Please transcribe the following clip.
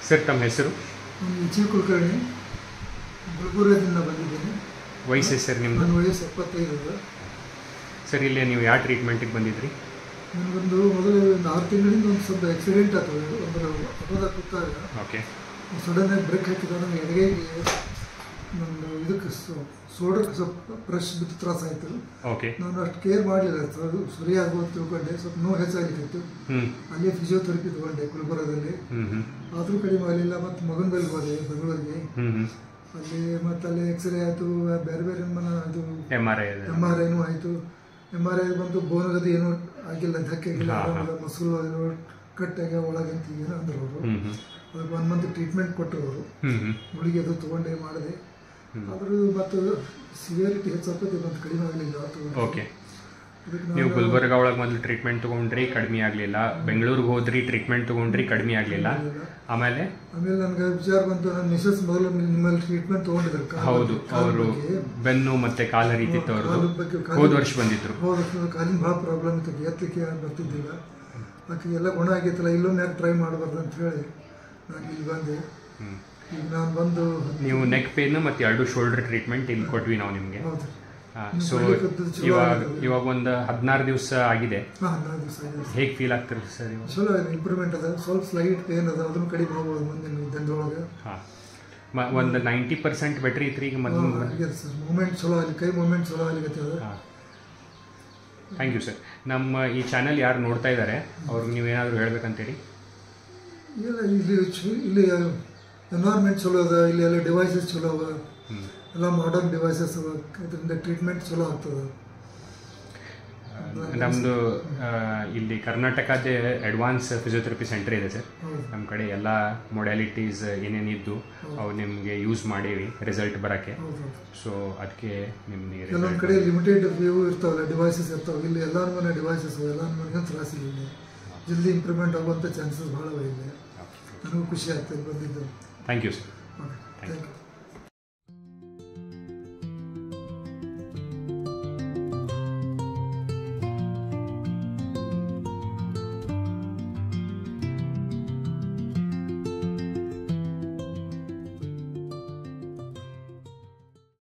Sir ತಮ್ಮ ಹೆಸರು? ನಾನು ವಿಜಯ ಕುಲಕರ್ಣಿ, ಗುಲ್ಬರ್ಗದಿಂದ ಬಂದಿದ್ದೇನೆ. ವಯಸ್ಸು ಸರ್ ನಿಮ್ಮದು? ನನ್ನ ವಯಸ್ಸು 75. ಸರ್ ಇಲ್ಲಿ ನೀವು ಯಾವ ಟ್ರೀಟ್ಮೆಂಟಿಗೆ ಬಂದಿದ್ರಿ? ನನಗೊಂದು ಮೊದಲು 6 ತಿಂಗಳಿಂದ ಒಂದು ಸ್ವಲ್ಪ ಆಕ್ಸಿಡೆಂಟ್ ಆಗ್ತದೆ. ಒಂದು ಅಪಘಾತ ಕೂತಾಗ ಓಕೆ ಸಡನ್ನಾಗಿ ಬ್ರೇಕ್ ಹಾಕಿದಾಗ ನನಗೆ ಎಡಗೈಗೆ ನನ್ನ ಇದಕ್ಕೆ ಸೋಡಕ್ಕೆ ಸ್ವಲ್ಪ ಪ್ರೆಶ್ ಬಿದ್ದು ತ್ರಾಸ ಆಯಿತು. ಓಕೆ. ನಾನು ಅಷ್ಟು ಕೇರ್ ಮಾಡಲಿಲ್ಲ, ಅದು ಸರಿಯಾಗ್ಬೋದು ತಿಳ್ಕೊಂಡೆ. ಸ್ವಲ್ಪ ನೋವು ಹೆಚ್ಚಾಗಿತ್ತು. ಅಲ್ಲೇ ಫಿಸಿಯೋಥೆರಪಿ ತಗೊಂಡೆ ಗುಲ್ಬರ್ಗದಲ್ಲಿ. ಆದರೂ ಕಡಿಮೆ ಆಗಲಿಲ್ಲ. ಮತ್ತು ಮಗನ ಬಳಿ ಹೋದೆ ಬೆಂಗಳೂರಿಗೆ. ಅಲ್ಲಿ ಮತ್ತು ಅಲ್ಲಿ ಎಕ್ಸ್ರೇ ಆಯಿತು, ಬೇರೆ ಬೇರೆ ಅದು MRI ಆಯಿತು. MRI ಬಂತು, ಬೋನಗದು ಏನೂ ಆಗಿಲ್ಲ, ಧಕ್ಕೆ ಆಗಿಲ್ಲ, ಮಸೂಲು ಕಟ್ಟಾಗ ಒಳಗಂತ ಏನೋ ಅಂದರು ಅವರು. ಅದಕ್ಕೆ 1 ಮಂತ್ ಟ್ರೀಟ್ಮೆಂಟ್ ಕೊಟ್ಟರು ಅವರು. ಗುಳಿಗೆ ಅದು ತೊಗೊಂಡೆ ಮಾಡಿದೆ. ಆದರೂ ಮತ್ತು ಸಿವಿಯರಿಟಿ ಹೆಚ್ಚಾಗ್ತದೆ, ಮತ್ತು ಕಡಿಮೆ ಆಗಲಿಲ್ಲ. ಓಕೆ. ನೀವು ಗುಲ್ಬರ್ಗ ಒಳಗೆ ಮೊದಲು ಟ್ರೀಟ್ಮೆಂಟ್ ತೊಗೊಂಡ್ರಿ, ಕಡಿಮೆ ಆಗಲಿಲ್ಲ. ಬೆಂಗಳೂರಿಗೆ ಹೋದ್ರಿ, ಟ್ರೀಟ್ಮೆಂಟ್ ತೊಗೊಂಡ್ರಿ, ಕಡಿಮೆ ಆಗಲಿಲ್ಲ. ಆಮೇಲೆ ನನಗೆ ವಿಚಾರ ಬಂತು, ನನ್ನ ಮಿಸಸ್ ಮೊದಲು ನಿಮ್ಮಲ್ಲಿ ಟ್ರೀಟ್ಮೆಂಟ್ ತೊಗೊಂಡಿದ್ರು. ಹೌದು, ಅವರು ಬೆನ್ನು ಮತ್ತೆ ಕಾಲ ರೀತಿತ್ತು. ಅವರು ಹೋದ ವರ್ಷ ಬಂದಿದ್ರು. ಹೋದ ವರ್ಷ ಕಾಲಿನ ಭಾಳ ಪ್ರಾಬ್ಲಮ್ ಇತ್ತು, ಎತ್ತಲಿಕ್ಕೆ ಬರ್ತಿದ್ದಿಲ್ಲ. ಅದಕ್ಕೆ ಎಲ್ಲ ಗುಣ ಆಗಿತ್ತಲ್ಲ, ಇಲ್ಲೊಮ್ಮೆ ಯಾಕೆ ಟ್ರೈ ಮಾಡಬಾರ್ದು ಅಂತ ಹೇಳಿ ನಾನು ಇಲ್ಲಿ ಬಂದೆ. ಈಗ ನಾನು ಬಂದು ನೀವು ನೆಕ್ ಪೇನ್ ಮತ್ತು 2 ಶೋಲ್ಡರ್ ಟ್ರೀಟ್ಮೆಂಟ್ ಇಲ್ಲಿ ಕೊಟ್ವಿ ನಾವು ನಿಮಗೆ. ಸೊ ಇವಾಗ ಒಂದು 16 ದಿವಸ ಆಗಿದೆ. 16 ದಿವಸ ಆಗಿದೆ. ಹೇಗೆ ಫೀಲ್ ಆಗ್ತಿರಿ ಸರ್? ಚಲೋ ಇಂಪ್ರೂವ್ಮೆಂಟ್ ಅದ. ಸ್ವಲ್ಪ ಸ್ಲೈಟ್ ಪೇನ್ ಅದ, ಅದನ್ನು ಕಡಿಮೆ ಮಾಡ್ಬೋದು ಮುಂದಿನ ದಿನದೊಳಗೆ. ಒಂದು 90% ಬೆಟ್ರ್ ಐತ್ರಿ ಈಗ ಮೊದಲು. ಸರ್ ಮೂಮೆಂಟ್ ಚಲೋ ಆಗಲಿ, ಕೈ ಮೂಮೆಂಟ್ ಚಲೋ ಆಗ್ಲಿಕ್ಕೆ. Thank you sir. ನಮ್ಮ ಈ ಚಾನಲ್ ಯಾರು ನೋಡ್ತಾ ಇದ್ದಾರೆ ಅವ್ರಿಗೆ ನೀವೇನಾದರೂ ಹೇಳ್ಬೇಕಂತೇಳಿ? ಇಲ್ಲ, ಇಲ್ಲಿ ಎನ್ವೈರ್ಮೆಂಟ್ ಚಲೋ ಅದ, ಇಲ್ಲಿ ಎಲ್ಲ ಡಿವೈಸಸ್ ಚಲೋ ಅವ, ಎಲ್ಲ ಮಾಡರ್ನ್ ಡಿವೈಸಸ್ ಅವ. ಇದರಿಂದ ಟ್ರೀಟ್ಮೆಂಟ್ ಚಲೋ ಆಗ್ತದೆ. ನಮ್ಮದು ಇಲ್ಲಿ ಕರ್ನಾಟಕದ ಅಡ್ವಾನ್ಸ್ ಫಿಸಿಯೋಥೆರಪಿ ಸೆಂಟರ್ ಇದೆ ಸರ್. ನಮ್ಮ ಕಡೆ ಎಲ್ಲ ಮೊಡ್ಯಾಲಿಟೀಸ್ ಏನೇನಿದ್ದು ಅವು ನಿಮಗೆ ಯೂಸ್ ಮಾಡೀವಿ ರಿಸಲ್ಟ್ ಬರೋಕ್ಕೆ. ಸೊ ಅದಕ್ಕೆ ನಿಮಗೆ ಕೆಲವೊಂದು ಕಡೆ ಲಿಮಿಟೆಡ್ ವ್ಯೂ ಇರ್ತಾವಲ್ಲ, ಡಿವೈಸಸ್ ಇರ್ತಾವೆ. ಇಲ್ಲಿ ಎಲ್ಲ ಮನೆ ಡಿವೈಸಸ್ ಎಲ್ಲ ಮನೆಗೆ ತ್ರಾಸಿಲ್ಲ. ಇಲ್ಲಿ ಜಲ್ದಿ ಇಂಪ್ರೂವ್ಮೆಂಟ್ ಆಗುವಂಥ ಚಾನ್ಸಸ್ ಭಾಳ ಇದೆ. ನನಗೂ ಖುಷಿ ಆಗ್ತದೆ ಬಂದಿದ್ದು. Thank you sir. Okay, thank you.